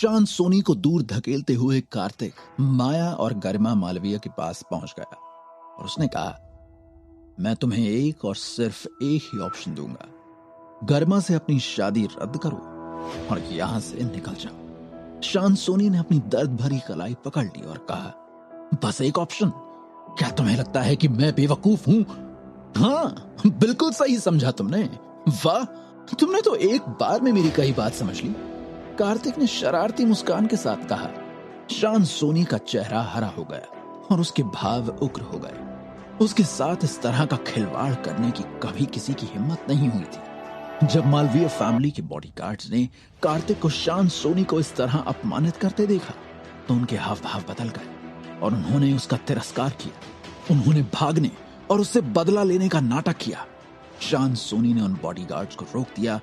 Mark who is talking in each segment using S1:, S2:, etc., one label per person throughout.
S1: शान सोनी को दूर धकेलते हुए कार्तिक माया और गरिमा मालवीय के पास पहुंच गया और उसने कहा, मैं तुम्हें एक और सिर्फ एक ही ऑप्शन दूंगा। गरिमा से अपनी शादी रद्द करो और यहां से निकल जाओ। शान सोनी ने अपनी दर्द भरी कलाई पकड़ ली और कहा, बस एक ऑप्शन? क्या तुम्हें लगता है कि मैं बेवकूफ हूं? हाँ, बिल्कुल सही समझा तुमने। वाह, तुमने तो एक बार में मेरी कही बात समझ ली। कार्तिक ने शरारती मुस्कान के साथ कहा। शान सोनी का चेहरा हरा हो गया और उसके भाव उग्र हो गए। उसके साथ इस तरह का खिलवाड़ करने की कभी किसी की हिम्मत नहीं हुई थी। जब मालवीय फैमिली के बॉडीगार्ड्स ने कार्तिक को शान सोनी को इस तरह अपमानित करते देखा तो उनके हाव भाव बदल गए और उन्होंने उसका तिरस्कार किया। उन्होंने भागने और उससे बदला लेने का नाटक किया। शान सोनी ने उन बॉडीगार्ड्स को रोक दिया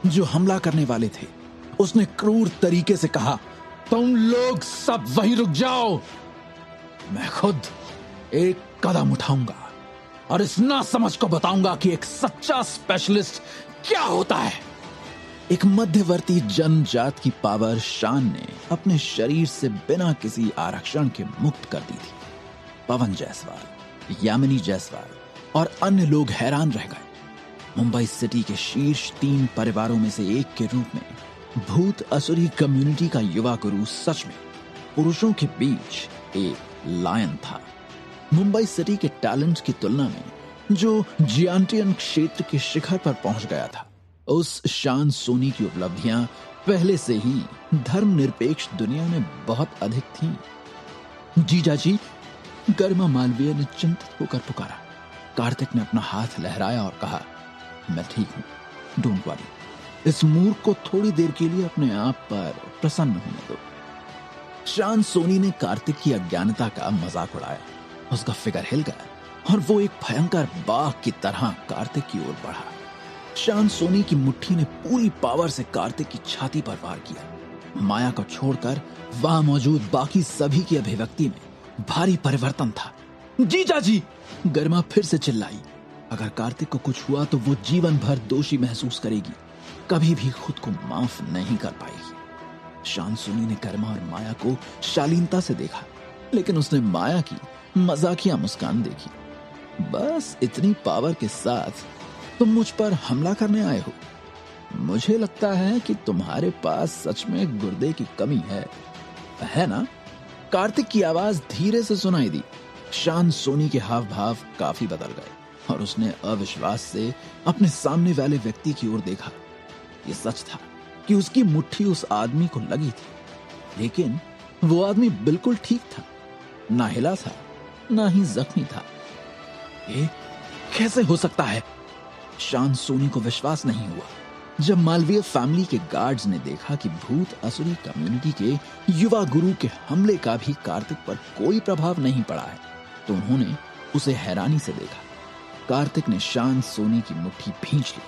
S1: जो हमला करने वाले थे। उसने क्रूर तरीके से कहा, तुम लोग सब वहीं रुक जाओ, मैं खुद एक कदम उठाऊंगा और इस नासमझ को बताऊंगा कि एक सच्चा स्पेशलिस्ट क्या होता है। एक मध्यवर्ती जनजात की पावर शान ने अपने शरीर से बिना किसी आरक्षण के मुक्त कर दी थी। पवन जायसवाल, यामिनी जायसवाल और अन्य लोग हैरान रह गए। मुंबई सिटी के शीर्ष 3 परिवारों में से एक के रूप में भूत असुरी कम्युनिटी का युवा गुरु सच में पुरुषों के बीच एक लायन था। मुंबई सिटी के टैलेंट्स की तुलना में जो जियांटियन क्षेत्र के शिखर पर पहुंच गया था, उस शान सोनी की उपलब्धियां पहले से ही धर्मनिरपेक्ष दुनिया में बहुत अधिक थीं। जीजाजी, गरिमा मालवीय ने चिंतित होकर पुकारा। कार्तिक ने अपना हाथ लहराया और कहा, मैं ठीक हूं, डोंट वरी। इस मूर्ख को थोड़ी देर के लिए अपने आप पर प्रसन्न होने दो। शान सोनी ने कार्तिक की अज्ञानता का मजाक उड़ाया। उसका फिगर हिल गया और वो एक भयंकर बाघ की तरह कार्तिक की ओर बढ़ा। शान सोनी की मुट्ठी ने पूरी पावर से कार्तिक की छाती पर वार किया। माया को छोड़कर वहां मौजूद बाकी सभी की अभिव्यक्ति में भारी परिवर्तन था। जीजाजी, गरिमा फिर से चिल्लाई। अगर कार्तिक को कुछ हुआ तो वो जीवन भर दोषी महसूस करेगी, कभी भी खुद को माफ नहीं कर पाएगी। शान सोनी ने गरिमा और माया को शालीनता से देखा, लेकिन उसने माया की मजाकिया मुस्कान देखी। बस इतनी पावर के साथ तुम मुझ पर हमला करने आए हो? मुझे लगता है कि तुम्हारे पास सच में गुर्दे की कमी है ना? कार्तिक की आवाज धीरे से सुनाई दी। शान सोनी के हाव भाव काफी बदल गए और उसने अविश्वास से अपने सामने वाले व्यक्ति की ओर देखा। ये सच था कि उसकी मुट्ठी उस आदमी को लगी थी, लेकिन वो आदमी बिल्कुल ठीक था, ना हिला था, ना ही जख्मी था। ये कैसे हो सकता है? शान सोनी को विश्वास नहीं हुआ। जब मालवीय फैमिली के गार्ड्स ने देखा कि भूत असुरी कम्युनिटी के युवा गुरु के हमले का भी कार्तिक पर कोई प्रभाव नहीं पड़ा है, तो उन्होंने उसे हैरानी से देखा। कार्तिक ने शान सोनी की मुट्ठी भींच ली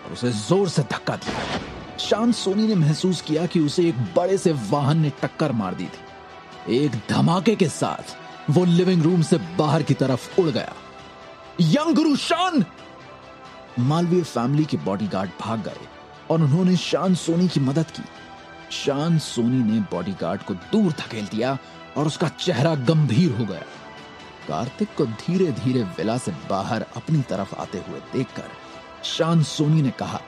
S1: और उसे जोर से धक्का दिया। शान सोनी ने महसूस किया कि उसे एक बड़े से वाहन ने टक्कर मार दी थी। एक धमाके के साथ वो लिविंग रूम से बाहर की तरफ उड़ गया। यंग गुरु शान! मालवीय फैमिली के बॉडीगार्ड भाग गए और उन्होंने शान सोनी की मदद की। शान सोनी ने बॉडीगार्ड को दूर धकेल दिया और उसका चेहरा गंभीर हो गया। कार्तिक को धीरे धीरे विला से बाहर अपनी तरफ आते हुए देखकर शान सोनी ने कहा,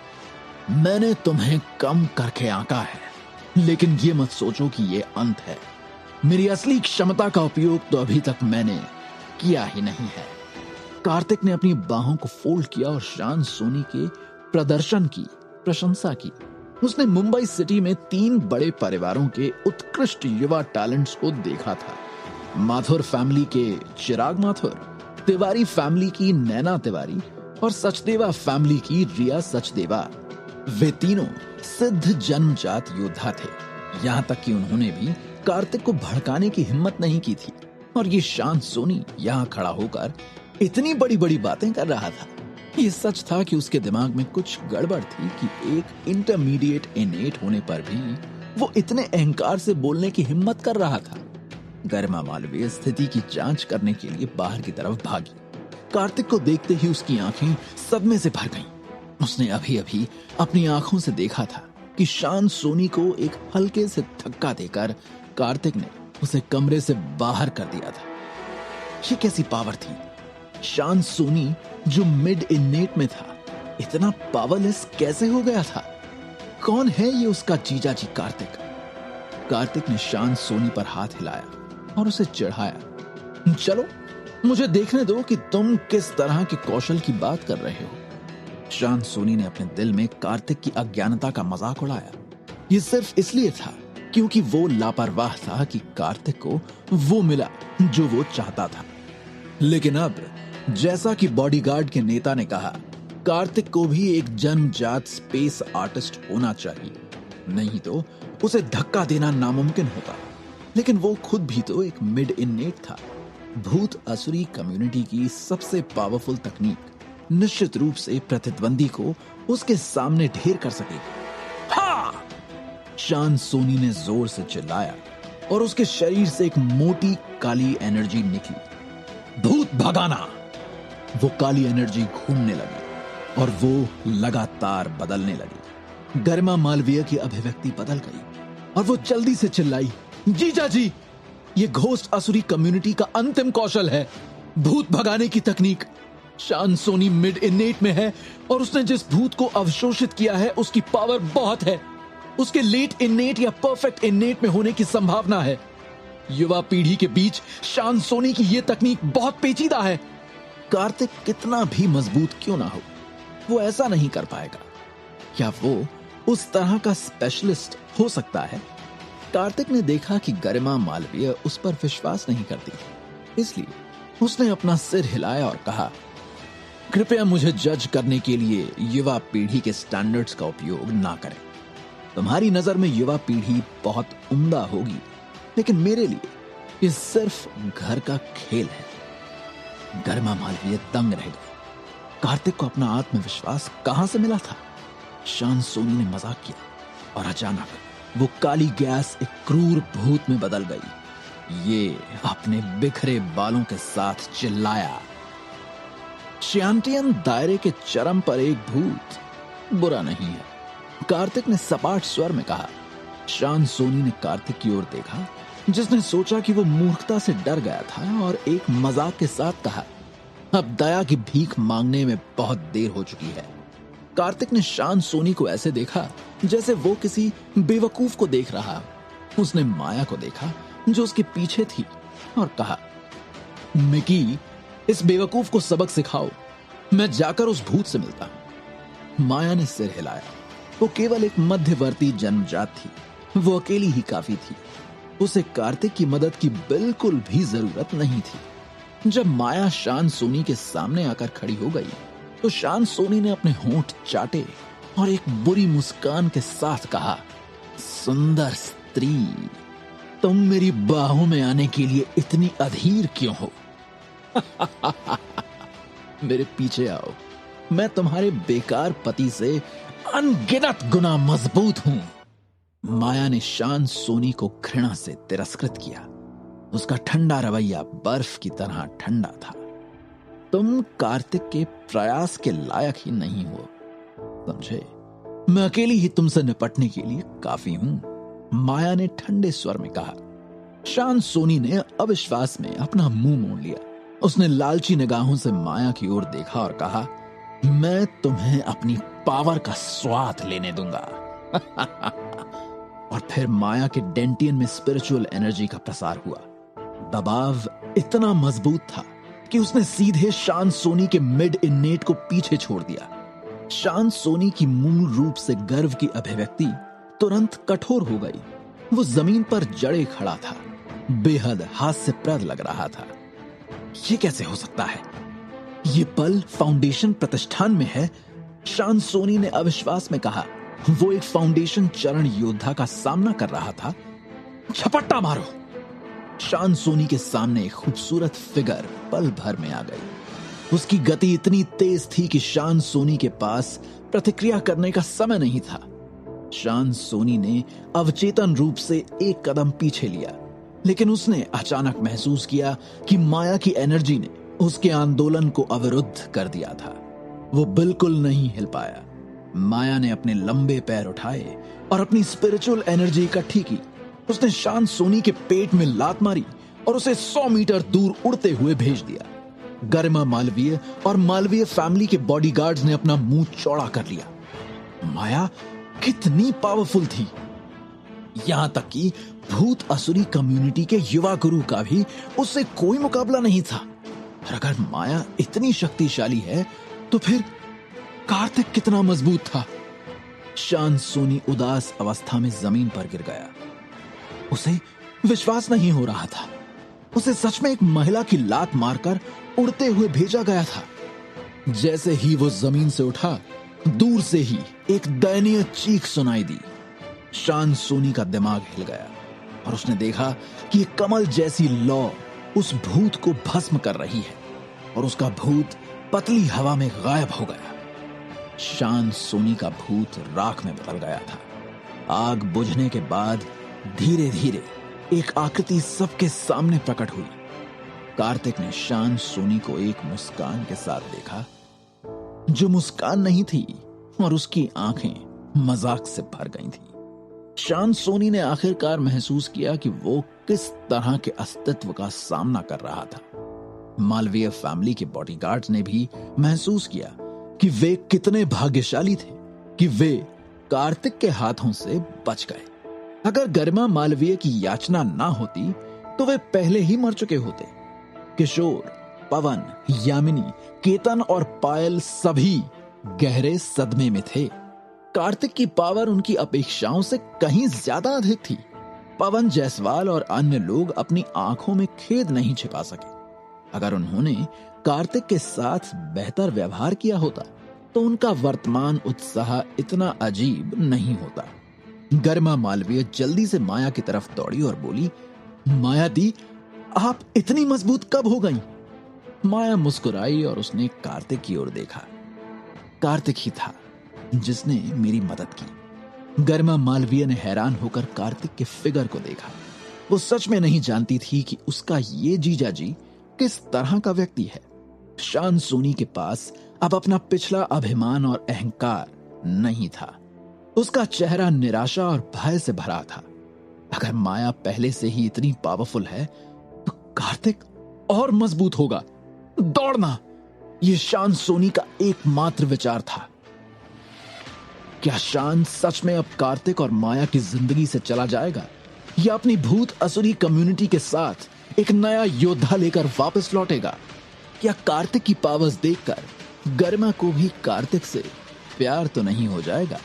S1: मैंने तुम्हें कम करके आंका है, लेकिन ये मत सोचो कि ये अंत है। मेरी असली क्षमता का उपयोग तो अभी तक मैंने किया ही नहीं है। कार्तिक ने अपनी बाहों को फोल्ड किया और शान सोनी के प्रदर्शन की प्रशंसा की। उसने मुंबई सिटी में 3 बड़े परिवारों के उत्कृष्ट युवा टैलेंट्स को देखा था। माथुर फैमिली के चिराग माथुर, तिवारी फैमिली की नैना तिवारी और सचदेवा फैमिली की रिया सचदेवा। वे तीनों सिद्ध जन्मजात योद्धा थे। यहां तक कि उन्होंने भी कार्तिक को भड़काने की हिम्मत नहीं की थी। और ये शान सोनी यहां खड़ा होकर इतनी बड़ी बड़ी बातें कर रहा था। ये सच था कि उसके दिमाग में कुछ गड़बड़ थी कि एक इंटरमीडिएट इनेट होने पर भी वो इतने अहंकार से बोलने की हिम्मत कर रहा था। गरिमा मालवीय स्थिति की जांच करने के लिए बाहर की तरफ भागी। कार्तिक को देखते ही उसकी आंखें सदमे से भर गईं। उसने अभी अभी अपनी आंखों से देखा था कि शान सोनी को एक हल्के से धक्का देकर कार्तिक ने उसे कमरे से बाहर कर दिया था। ये कैसी पावर थी? शान सोनी जो मिड इनेट में था, इतना पावरलेस कैसे हो गया था? कौन है ये उसका जीजा जी कार्तिक? कार्तिक ने शान सोनी पर हाथ हिलाया और उसे चिढ़ाया। चलो मुझे देखने दो कि तुम किस तरह के कौशल की बात कर रहे हो। शान सोनी ने अपने दिल में कार्तिक की अज्ञानता का मजाक उड़ाया। ये सिर्फ इसलिए था क्योंकि वो लापरवाह था कि कार्तिक को वो मिला जो वो चाहता था। लेकिन अब जैसा कि बॉडीगार्ड के नेता ने कहा, कार्तिक को भी एक जन्मजात स्पेस आर्टिस्ट होना चाहिए, नहीं तो उसे धक्का देना नामुमकिन होगा। लेकिन वो खुद भी तो एक मिड इनेट था। भूत असुरी कम्युनिटी की सबसे पावरफुल तकनीक निश्चित रूप से प्रतिद्वंदी को उसके सामने ढेर कर सकेगी। हाँ! शान सोनी ने जोर से चिल्लाया और उसके शरीर से एक मोटी काली एनर्जी निकली। भूत भगाना! वो काली एनर्जी घूमने लगी और वो लगातार बदलने लगी। गरिमा मालवीय की अभिव्यक्ति बदल गई और वो जल्दी से चिल्लाई, जीजा जी, ये घोस्ट असुरी कम्युनिटी का अंतिम कौशल है, भूत भगाने की तकनीक। शान सोनी मिड इनेट में है और उसने जिस भूत को अवशोषित किया है उसकी पावर बहुत है। उसके लेट इनेट या परफेक्ट इनेट में होने की संभावना है। युवा पीढ़ी के बीच शान सोनी की यह तकनीक बहुत पेचीदा है। कार्तिक कितना भी मजबूत क्यों ना हो, वो ऐसा नहीं कर पाएगा। क्या वो उस तरह का स्पेशलिस्ट हो सकता है? कार्तिक ने देखा कि गरिमा मालवीय उस पर विश्वास नहीं करती, इसलिए उसने अपना सिर हिलाया और कहा, कृपया मुझे जज करने के लिए युवा पीढ़ी के स्टैंडर्ड्स का उपयोग ना करें। तुम्हारी नजर में युवा पीढ़ी बहुत उम्दा होगी, लेकिन मेरे लिए ये सिर्फ घर का खेल है। गरिमा मालवीय दंग रह गई। कार्तिक को अपना आत्मविश्वास कहां से मिला था? शान सोनी ने मजाक किया और अचानक वो काली गैस एक क्रूर भूत में बदल गई। ये अपने बिखरे बालों के साथ चिल्लाया, शियांटियन दायरे के चरम पर एक भूत बुरा नहीं है। कार्तिक ने सपाट स्वर में कहा। शान सोनी ने कार्तिक की ओर देखा, जिसने सोचा कि वो मूर्खता से डर गया था, और एक मजाक के साथ कहा, अब दया की भीख मांगने में बहुत देर हो चुकी है। कार्तिक ने शान सोनी को ऐसे देखा जैसे वो किसी बेवकूफ को देख रहा। उसने माया को देखा जो उसके पीछे थी और कहा, मिकी, इस बेवकूफ को सबक सिखाओ, मैं जाकर उस भूत से मिलता हूं। माया ने सिर हिलाया। वो केवल एक मध्यवर्ती जन्मजात थी, वो अकेली ही काफी थी। उसे कार्तिक की मदद की बिल्कुल भी जरूरत नहीं थी। जब माया शान सोनी के सामने आकर खड़ी हो गई तो शान सोनी ने अपने होंठ चाटे और एक बुरी मुस्कान के साथ कहा, सुंदर स्त्री, तुम मेरी बाहों में आने के लिए इतनी अधीर क्यों हो? मेरे पीछे आओ, मैं तुम्हारे बेकार पति से अनगिनत गुना मजबूत हूं। माया ने शान सोनी को घृणा से तिरस्कृत किया। उसका ठंडा रवैया बर्फ की तरह ठंडा था। तुम कार्तिक के प्रयास के लायक ही नहीं हो, समझे? मैं अकेली ही तुमसे निपटने के लिए काफी हूं, माया ने ठंडे स्वर में कहा। शान सोनी ने अविश्वास में अपना मुंह मोड़ लिया। उसने लालची निगाहों से माया की ओर देखा और कहा, मैं तुम्हें अपनी पावर का स्वाद लेने दूंगा। और फिर माया के डेंटियन में स्पिरिचुअल एनर्जी का प्रसार हुआ। दबाव इतना मजबूत था कि उसने सीधे शान सोनी के मिड इनेट को पीछे छोड़ दिया। शान सोनी की मूल रूप से गर्व की अभिव्यक्ति तुरंत कठोर हो गई। वो जमीन पर जड़े खड़ा था, बेहद हास्यप्रद लग रहा था। ये कैसे हो सकता है? ये पल फाउंडेशन प्रतिष्ठान में है, शान सोनी ने अविश्वास में कहा। वो एक फाउंडेशन चरण योद्धा का सामना कर रहा था। झपट्टा मारो! शान सोनी के सामने एक खूबसूरत फिगर पल भर में आ गई। उसकी गति इतनी तेज थी कि शान सोनी के पास प्रतिक्रिया करने का समय नहीं था। शान सोनी ने अवचेतन रूप से एक कदम पीछे लिया, लेकिन उसने अचानक महसूस किया कि माया की एनर्जी ने उसके आंदोलन को अवरुद्ध कर दिया था। वो बिल्कुल नहीं हिल पाया। माया ने अपने लंबे पैर उठाए और अपनी स्पिरिचुअल एनर्जी इकट्ठी की। उसने शांत सोनी के पेट में लात मारी और उसे 100 मीटर दूर उड़ते हुए भेज दिया। गरिमा मालवीय और मालवीय फैमिली के बॉडीगार्ड्स ने अपना मुंह चौड़ा कर लिया। माया कितनी पावरफुल थी, यहां तक कि भूत असुरी कम्युनिटी के युवा गुरु का भी उससे कोई मुकाबला नहीं था। और अगर माया इतनी शक्तिशाली है तो फिर कार्तिक कितना मजबूत था। शांत सोनी उदास अवस्था में जमीन पर गिर गया। उसे विश्वास नहीं हो रहा था। उसे सच में एक महिला की लात मारकर उड़ते हुए भेजा गया था। जैसे ही वो जमीन से उठा, दूर से ही एक दयनीय चीख सुनाई दी। शांत सोनी का दिमाग हिल गया और उसने देखा कि एक कमल जैसी लौ उस भूत को भस्म कर रही है और उसका भूत पतली हवा में गायब हो गया। शांत सोनी का भूत राख में बदल गया था। आग बुझने के बाद धीरे धीरे एक आकृति सबके सामने प्रकट हुई। कार्तिक ने शांत सोनी को एक मुस्कान के साथ देखा, जो मुस्कान नहीं थी, और उसकी आंखें मजाक से भर गई थी। शांत सोनी ने आखिरकार महसूस किया कि वो किस तरह के अस्तित्व का सामना कर रहा था। मालवीय फैमिली के बॉडीगार्ड्स ने भी महसूस किया कि वे कितने भाग्यशाली थे कि वे कार्तिक के हाथों से बच गए। अगर गरिमा मालवीय की याचना ना होती तो वे पहले ही मर चुके होते। किशोर, पवन, यामिनी, केतन और पायल सभी गहरे सदमे में थे। कार्तिक की पावर उनकी अपेक्षाओं से कहीं ज्यादा अधिक थी। पवन जायसवाल और अन्य लोग अपनी आंखों में खेद नहीं छिपा सके। अगर उन्होंने कार्तिक के साथ बेहतर व्यवहार किया होता तो उनका वर्तमान उत्साह इतना अजीब नहीं होता। गरिमा मालवीय जल्दी से माया की तरफ दौड़ी और बोली, माया दी, आप इतनी मजबूत कब हो गई? माया मुस्कुराई और उसने कार्तिक की ओर देखा। कार्तिक ही था जिसने मेरी मदद की। गरिमा मालवीय ने हैरान होकर कार्तिक के फिगर को देखा। वो सच में नहीं जानती थी कि उसका ये जीजाजी किस तरह का व्यक्ति है। शांत सोनी के पास अब अपना पिछला अभिमान और अहंकार नहीं था। उसका चेहरा निराशा और भय से भरा था। अगर माया पहले से ही इतनी पावरफुल है तो कार्तिक और मजबूत होगा। दौड़ना, यह शांत सोनी का एकमात्र विचार था। क्या शांत सच में अब कार्तिक और माया की जिंदगी से चला जाएगा या अपनी भूत असुरी कम्युनिटी के साथ एक नया योद्धा लेकर वापस लौटेगा? क्या कार्तिक की पावर्स देखकर गरिमा को भी कार्तिक से प्यार तो नहीं हो जाएगा?